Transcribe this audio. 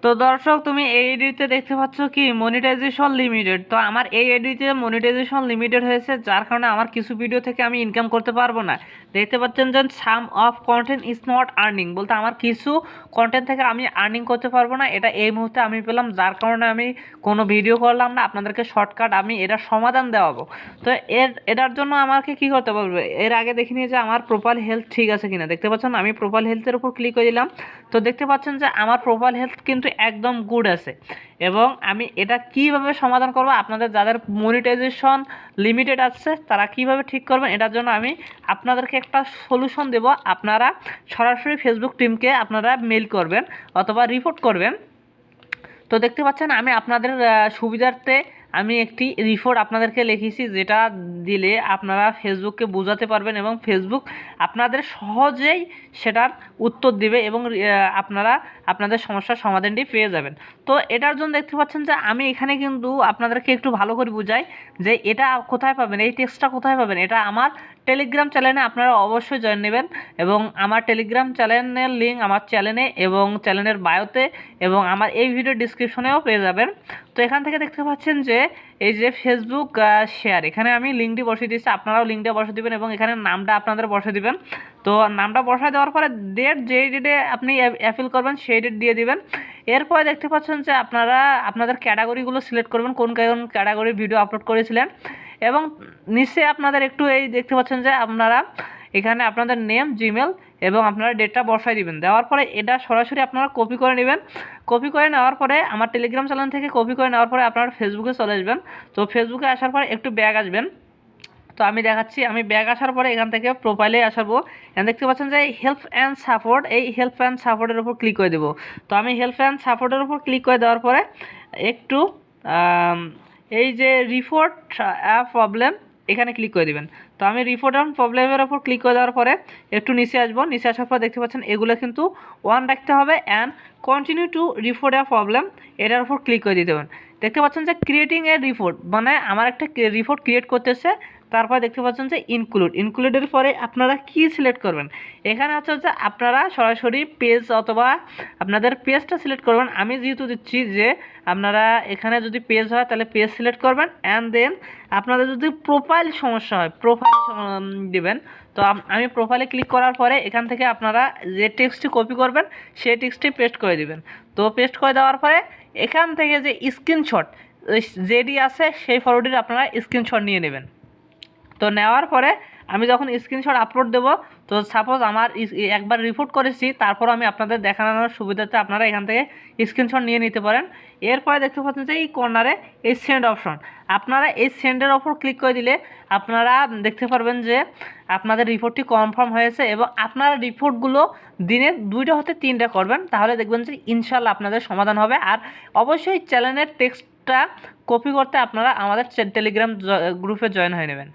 তো দর্শক, তুমি এই এডিতে দেখতে পাচ্ছ কি মনিটাইজেশন লিমিটেড। তো আমার এই এডিতে মনিটাইজেশন লিমিটেড হয়েছে, যার কারণে আমার কিছু ভিডিও থেকে আমি ইনকাম করতে পারবো না। দেখতে পাচ্ছেন যে some of content is not earning, বলতে আমার কিছু কন্টেন্ট থেকে আমি আর্নিং করতে পারবো না। এটা এই মুহূর্তে আমি পেলাম, যার কারণে আমি কোনো ভিডিও করলাম না, আপনাদেরকে শর্টকাট আমি এটার সমাধান দেওয়াবো। তো এটার জন্য আমাকে কি করতে পারবে, এর আগে দেখে নিয়ে যে আমার প্রোফাইল হেলথ ঠিক আছে কিনা। দেখতে পাচ্ছেন আমি প্রোফাইল হেলথের উপর ক্লিক করে দিলাম। তো দেখতে পাচ্ছেন যে আমার প্রোফাইল হেলথ কিন্তু একদম গুড আছে। এবং আমি এটা কিভাবে সমাধান করব, আপনাদের যাদের মনিটাইজেশন লিমিটেড আছে তারা কিভাবে ঠিক করবেন, এটার জন্য আমি আপনাদেরকে একটা সলিউশন দেব। আপনারা সরাসরি ফেসবুক টিমকে আপনারা মেল করবেন অথবা রিপোর্ট করবেন। তো দেখতে পাচ্ছেন আমি আপনাদের সুবিধার্থে আমি একটি রিপোর্ট আপনাদেরকে লিখেছি, যেটা দিলে আপনারা ফেসবুককে বোঝাতে পারবেন এবং ফেসবুক আপনাদের সহজেই সেটার উত্তর দিবে এবং আপনারা আপনাদের সমস্যার সমাধানটি পেয়ে যাবেন। তো এটার জন্য দেখতে পাচ্ছেন যে আমি এখানে কিন্তু আপনাদেরকে একটু ভালো করে বুঝাই যে এটা কোথায় পাবেন, এই টেক্সটটা কোথায় পাবেন। এটা আমার টেলিগ্রাম চ্যানেলে আপনারা অবশ্যই জয়েন নেবেন এবং আমার টেলিগ্রাম চ্যানেলের লিঙ্ক আমার চ্যানেলে এবং চ্যানেলের বায়োতে এবং আমার এই ভিডিও ডিসক্রিপশনেও পেয়ে যাবেন। তো এখান থেকে দেখতে পাচ্ছেন যে এই যে ফেসবুক শেয়ার, এখানে আমি লিঙ্কটি বসিয়ে দিচ্ছি, আপনারাও লিঙ্কটা বসিয়ে দেবেন এবং এখানে নামটা আপনাদের বসিয়ে দিবেন। তো নামটা বসায় দেওয়ার পরে ডেট, যেই ডেটে আপনি অ্যাপিল করবেন সেই ডেট দিয়ে দিবেন। এরপরে দেখতে পাচ্ছেন যে আপনারা আপনাদের ক্যাটাগরিগুলো সিলেক্ট করবেন, কোন কোন ক্যাটাগরির ভিডিও আপলোড করেছিলেন এবং নিচে আপনাদের একটু এই দেখতে পাচ্ছেন যে আপনারা এখানে আপনাদের নেম, জিমেল এবং আপনারা ডেটটা বসাই দিবেন। দেওয়ার পরে এটা সরাসরি আপনারা কপি করে নেবেন। কপি করে নেওয়ার পরে আমার টেলিগ্রাম চ্যানেল থেকে কপি করে নেওয়ার পরে আপনারা ফেসবুকে চলে আসবেন। তো ফেসবুকে আসার পরে একটু ব্যাক আসবেন। তো আমি দেখাচ্ছি, আমি ব্যাক আসার পরে এখান থেকে প্রোফাইলে আসাবো। এখানে দেখতে পাচ্ছেন যে হেল্প অ্যান্ড সাপোর্ট, এই হেল্প অ্যান্ড সাপোর্টের উপর ক্লিক করে দেবো। তো আমি হেল্প অ্যান্ড সাপোর্টের উপর ক্লিক করে দেওয়ার পরে একটু এই যে রিপোর্ট প্রবলেম, এখানে ক্লিক করে দেবেন। তো আমি রিপোর্ট অ্যান্ড প্রবলেমের ওপর ক্লিক করে দেওয়ার পরে একটু নিচে আসবো। নিচে আসার পর দেখতে পাচ্ছেন এগুলো কিন্তু ওয়ান রাখতে হবে and continue to report A problem, এটার উপর ক্লিক করে দিতে হবে। দেখতে পাচ্ছেন যে ক্রিয়েটিং এ রিপোর্ট, মানে আমার একটা রিপোর্ট ক্রিয়েট করতেছে। তারপর দেখতে পাচ্ছেন যে ইনক্লুডের পরে আপনারা কি সিলেক্ট করবেন, এখানে আছে হচ্ছে আপনারা সরাসরি পেজ অথবা আপনাদের পেজটা সিলেক্ট করবেন। আমি যেহেতু দিচ্ছি যে আপনারা এখানে যদি পেজ হয় তাহলে পেজ সিলেক্ট করবেন অ্যান্ড দেন আপনাদের যদি প্রোফাইল সমস্যা হয় প্রোফাইল দেবেন। তো আমি প্রোফাইলে ক্লিক করার পরে এখান থেকে আপনারা যে টেক্সটটি কপি করবেন সেই টেক্সটটি পেস্ট করে দিবেন। তো পেস্ট করে দেওয়ার পরে এখান থেকে যে স্ক্রিনশট যেটি আছে সেই ফটোটির আপনারা স্ক্রিনশট নিয়ে নেবেন। তো নেওয়ার পরে আমি যখন স্ক্রিনশট আপলোড দেব, তো সাপোজ আমার একবার রিপোর্ট করেছি, তারপর আমি আপনাদের দেখানোর সুবিধাতে আপনারা এখান থেকে স্ক্রিনশট নিয়ে নিতে পারেন। এরপরে দেখতে পাচ্ছেন যে এই কর্নারে এই সেন্ড অপশন, আপনারা এই সেন্ডের ওপর ক্লিক করে দিলে আপনারা দেখতে পারবেন যে আপনাদের রিপোর্টটি কনফার্ম হয়েছে এবং আপনারা রিপোর্টগুলো দিনে 2টা হতে 3টা করবেন, তাহলে দেখবেন যে ইনশাল্লাহ আপনাদের সমাধান হবে। আর অবশ্যই চ্যানেলের টেক্সটটা কপি করতে আপনারা আমাদের টেলিগ্রাম গ্রুপে জয়েন হয়ে নেবেন।